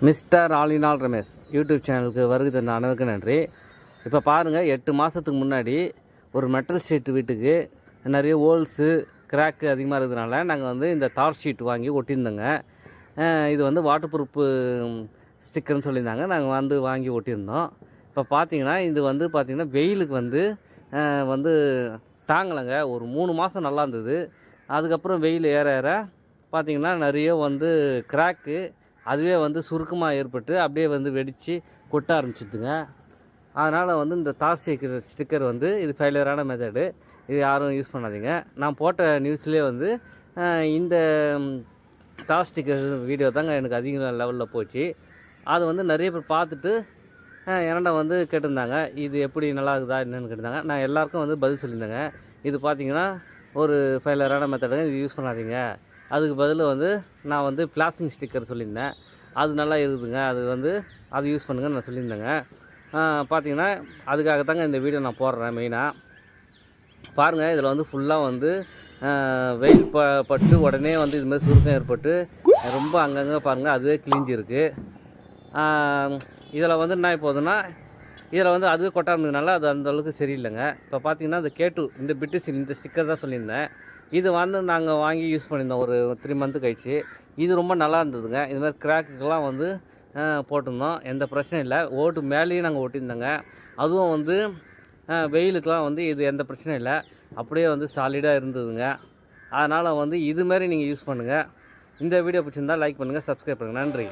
Mister all in all Ramesh YouTube சேனலுக்கு வருகை தந்த அனைவருக்கும் நன்றி. இப்போ பாருங்கள், 8 மாதத்துக்கு முன்னாடி ஒரு மெட்டல் ஷீட் வீட்டுக்கு நிறைய ஹோல்ஸு கிராக்கு அதிகமாக இருக்கிறதுனால நாங்கள் இந்த தார் ஷீட் வாங்கி ஒட்டியிருந்தோங்க. இது வாட்டர் ப்ரூஃப் ஸ்டிக்கர்னு சொல்லியிருந்தாங்க. நாங்கள் வாங்கி ஒட்டியிருந்தோம். இப்போ பார்த்தீங்கன்னா இது பார்த்திங்கன்னா வெயிலுக்கு வந்து தாங்கலைங்க. ஒரு 3 மாதம் நல்லா இருந்தது. அதுக்கப்புறம் வெயில் ஏற ஏற பார்த்திங்கன்னா நிறைய கிராக்கு அதுவே சுருக்கமாக ஏற்பட்டு அப்படியே வெடித்து கொட்ட ஆரம்பிச்சிதுங்க. அதனால் இந்த தார் ஸ்டிக்கர் இது ஃபெயிலியரான மெத்தடு. இது யாரும் யூஸ் பண்ணாதீங்க. நான் போட்ட நியூஸ்லேயே இந்த தார் ஸ்டிக்கர் வீடியோ தாங்க எனக்கு அதிக லெவலில் போச்சு. அது நிறைய பேர் பார்த்துட்டு என்னடா கேட்டிருந்தாங்க, இது எப்படி நல்லா இருக்குதா என்னென்னு கேட்டிருந்தாங்க. நான் எல்லாருக்கும் பதில் சொல்லியிருந்தேங்க. இது பார்த்திங்கன்னா ஒரு ஃபெயிலியரான மெத்தடுங்க, இது யூஸ் பண்ணாதீங்க. அதுக்கு பதில் நான் பிளாஸ்டிக் ஸ்டிக்கர் சொல்லியிருந்தேன். அது நல்லா இருக்குதுங்க. அது யூஸ் பண்ணுங்கன்னு நான் சொல்லியிருந்தேங்க. பார்த்தீங்கன்னா அதுக்காக தாங்க இந்த வீடியோ நான் போடுறேன். மெயினாக பாருங்கள், இதில் ஃபுல்லாக வெயில் பட்டு உடனே இதுமாதிரி சுருக்கம் ஏற்பட்டு ரொம்ப அங்கங்கே பாருங்கள் அதுவே கிழிஞ்சிருக்கு. இதில் என்ன போகுதுன்னா, இதில் அதுவே கொட்ட இருந்ததுனால அது அந்தளவுக்கு சரியில்லைங்க. இப்போ பார்த்தீங்கன்னா இந்த K2 இந்த பிட்டிசில் இந்த ஸ்டிக்கர் தான் சொல்லியிருந்தேன். இது நாங்கள் வாங்கி யூஸ் பண்ணியிருந்தோம் ஒரு 3 மந்த்து கழிச்சு. இது ரொம்ப நல்லா இருந்ததுங்க. இதுமாதிரி கிராக்குக்கெல்லாம் போட்டிருந்தோம். எந்த பிரச்சனையும் இல்லை. ஓட்டு மேலேயும் நாங்கள் ஒட்டியிருந்தோங்க. அதுவும் வெயிலுக்கெலாம் இது எந்த பிரச்சனையும் இல்லை. அப்படியே சாலிடாக இருந்ததுங்க. அதனால் இதுமாரி நீங்கள் யூஸ் பண்ணுங்கள். இந்த வீடியோ பிடிச்சிருந்தால் லைக் பண்ணுங்கள், சப்ஸ்கிரைப் பண்ணுங்கள். நன்றி.